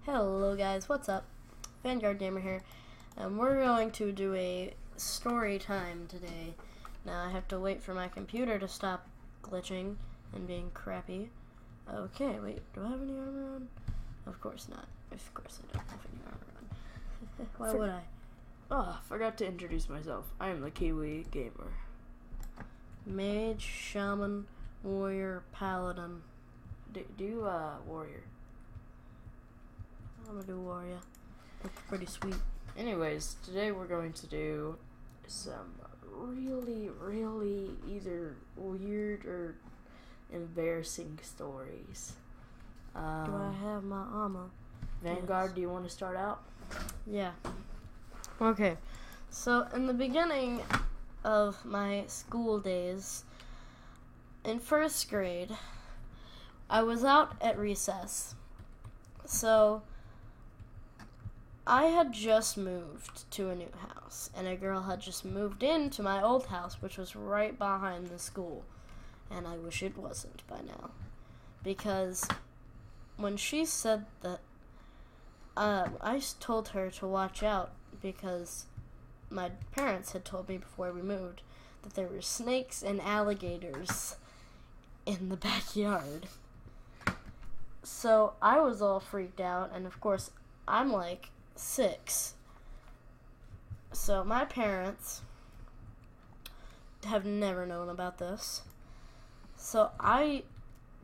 Hello guys, what's up? Vanguard Gamer here, and we're going to do a story time today. Now I have to wait for my computer to stop glitching and being crappy. Okay, wait, do I have any armor on? Of course not. Of course I don't have any armor on. Why would I? Oh, forgot to introduce myself. I am the Kiwi gamer. Mage, Shaman, Warrior, Paladin. Do warrior. I'm gonna do Warrior. Looks pretty sweet. Anyways, today we're going to do some really either weird or embarrassing stories. Do I have my armor? Vanguard, Yes. do you want to start out? Yeah. Okay. So, in the beginning of my school days, in first grade, I was out at recess. So, I had just moved to a new house, and a girl had just moved into my old house, which was right behind the school. And I wish it wasn't by now. Because when she said that, I told her to watch out because my parents had told me before we moved that there were snakes and alligators in the backyard. So I was all freaked out, and of course I'm like 6. So my parents have never known about this. So I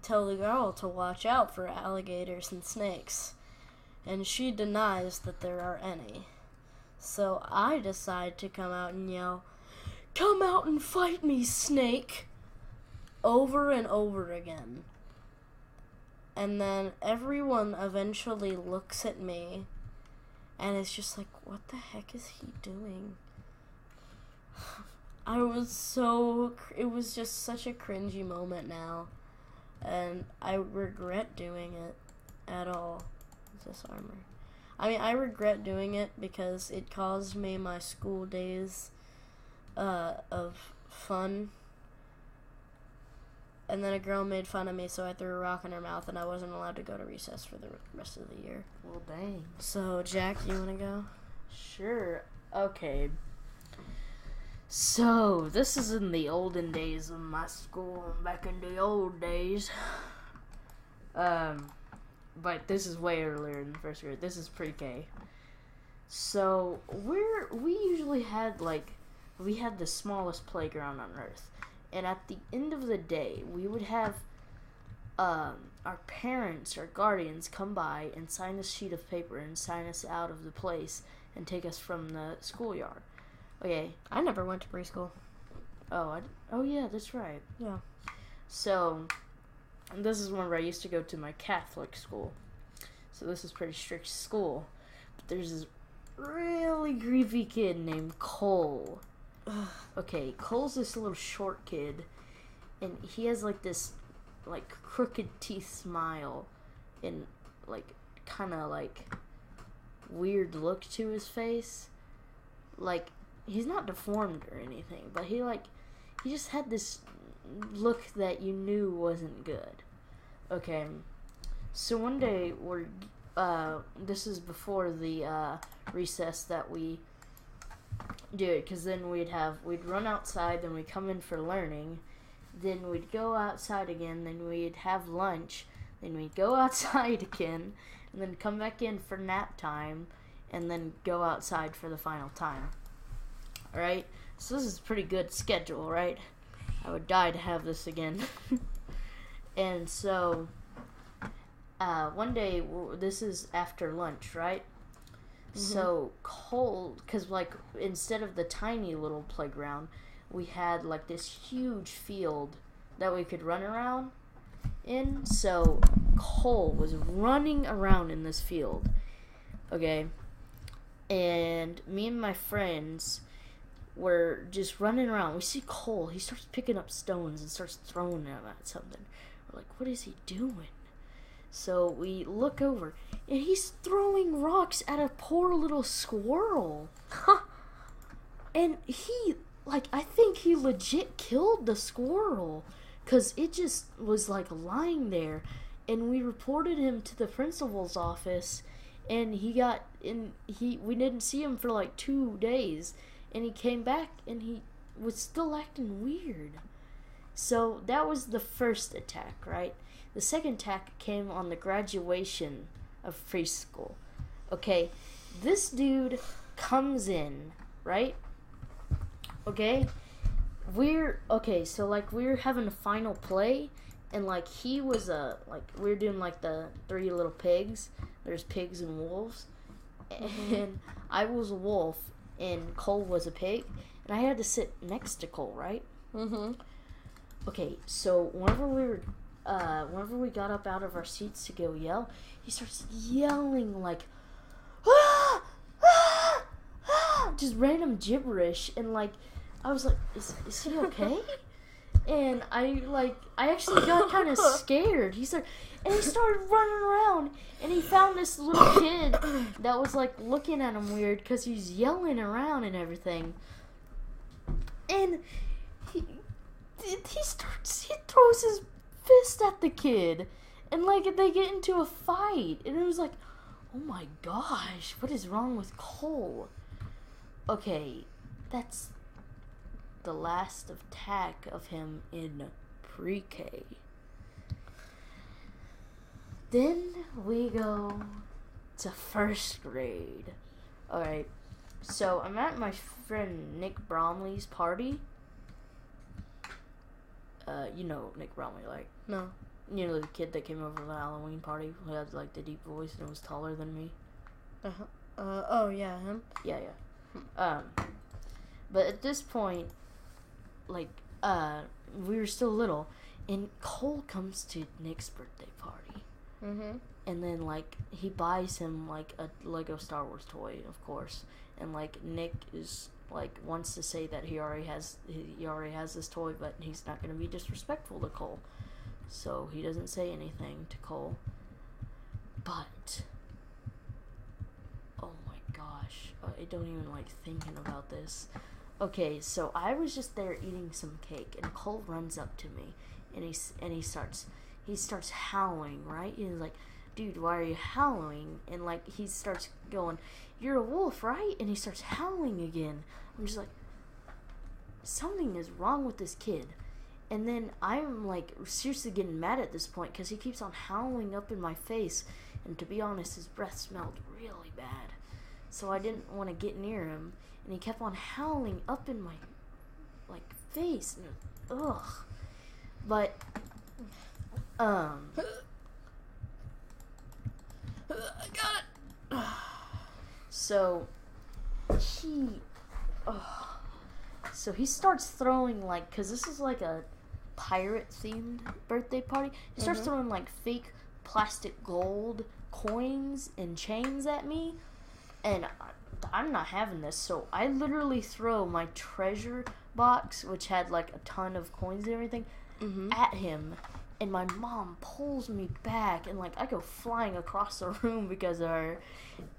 tell the girl to watch out for alligators and snakes, and she denies that there are any. So I decide to come out and yell, "Come out and fight me, snake!" over and over again. And then everyone eventually looks at me and it's just like, what the heck is he doing? It was just such a cringy moment now. And I regret doing it at all. Is this armor? I mean, I regret doing it because it caused me my school days of fun. And then a girl made fun of me, so I threw a rock in her mouth, and I wasn't allowed to go to recess for the rest of the year. Well, dang. So, Jack, you want to go? Sure. Okay. So, this is in the olden days of my school, back in the old days. But this is way earlier than first grade. This is pre-K. So, we usually had, we had the smallest playground on earth. And at the end of the day, we would have our parents or guardians come by and sign a sheet of paper and sign us out of the place and take us from the schoolyard. Okay. I never went to preschool. Oh yeah, that's right. Yeah. So, this is whenever I used to go to my Catholic school. So this is pretty strict school. But there's this really creepy kid named Cole. Okay, Cole's this little short kid, and he has this crooked teeth smile and kind of weird look to his face. He's not deformed or anything, but he just had this look that you knew wasn't good. Okay, so one day this is before the recess that we do it, because then we'd run outside, then we'd come in for learning, then we'd go outside again, then we'd have lunch, then we'd go outside again, and then come back in for nap time, and then go outside for the final time. Alright? So this is a pretty good schedule, right? I would die to have this again. And so, one day, this is after lunch, right? So Cole, because instead of the tiny little playground, we had this huge field that we could run around in. So Cole was running around in this field, okay, and me and my friends were just running around. We see Cole, he starts picking up stones and starts throwing them at something. We're like, what is he doing? So we look over, and he's throwing rocks at a poor little squirrel. And he, I think he legit killed the squirrel, because it just was, lying there. And we reported him to the principal's office, and we didn't see him for like 2 days, and he came back and he was still acting weird. So that was the first attack, right? The second attack came on the graduation of preschool. Okay, this dude comes in, right? Okay, so like we're having a final play, and like he was we're doing like the 3 little pigs. There's pigs and wolves, and I was a wolf, and Cole was a pig, and I had to sit next to Cole, right? Okay, so whenever we got up out of our seats to go yell, he starts yelling like, ah, ah, ah, just random gibberish, and like I was like, is he okay? And I actually got kind of scared. He started running around, and he found this little kid that was like looking at him weird because he's yelling around and everything. And he throws his fist at the kid, and like they get into a fight, and it was like, oh my gosh, what is wrong with Cole? Okay, that's the last attack of him in pre-K. Then we go to first grade. Alright, so I'm at my friend Nick Bromley's party. You know Nick Bromley, like? No. You know the kid that came over to the Halloween party who had like the deep voice and was taller than me? Oh yeah, him? Yeah. But at this point, like, we were still little, and Cole comes to Nick's birthday party. And then, like, he buys him, like, a Lego Star Wars toy, of course. And, like, Nick is, like, wants to say that he already has this toy, but he's not going to be disrespectful to Cole. So he doesn't say anything to Cole. But, oh my gosh, I don't even like thinking about this. Okay, so I was just there eating some cake, and Cole runs up to me, and he starts howling, right? He's like, dude, why are you howling? And like he starts going, you're a wolf, right? And he starts howling again. I'm just like, something is wrong with this kid. And then I'm like seriously getting mad at this point because he keeps on howling up in my face, and to be honest, his breath smelled really bad. So I didn't want to get near him, and he kept on howling up in my like face, and ugh. But I got it. So he starts throwing like, cause this is like a pirate themed birthday party. He starts throwing like fake plastic gold coins and chains at me, and I'm not having this. So I literally throw my treasure box, which had like a ton of coins and everything, at him, and my mom pulls me back, and like I go flying across the room because of her,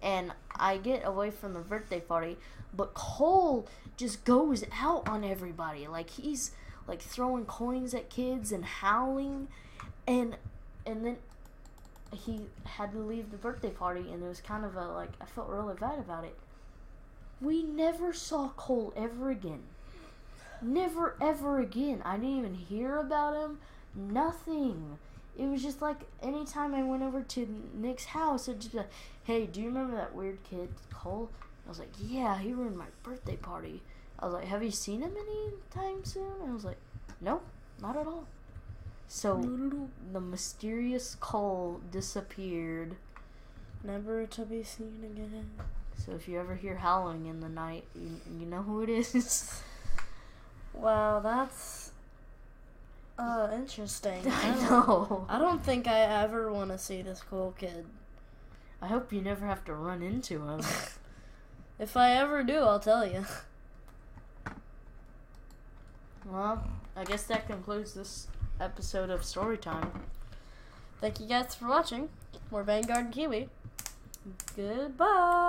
and I get away from the birthday party. But Cole just goes out on everybody, like he's like throwing coins at kids and howling, and then he had to leave the birthday party, and it was kind of I felt really bad about it. We never saw Cole ever again. Never ever again. I didn't even hear about him. Nothing. It was just like anytime I went over to Nick's house, it'd just be like, hey, do you remember that weird kid, Cole? I was like, yeah, he ruined my birthday party. I was like, have you seen him anytime soon? And I was like, no, not at all. So the mysterious Cole disappeared, never to be seen again. So if you ever hear howling in the night, you know who it is. Wow, that's interesting. I know. I don't think I ever want to see this Cole kid. I hope you never have to run into him. If I ever do, I'll tell you. Well, I guess that concludes this episode of Storytime. Thank you guys for watching. We're Vanguard and Kiwi. Goodbye.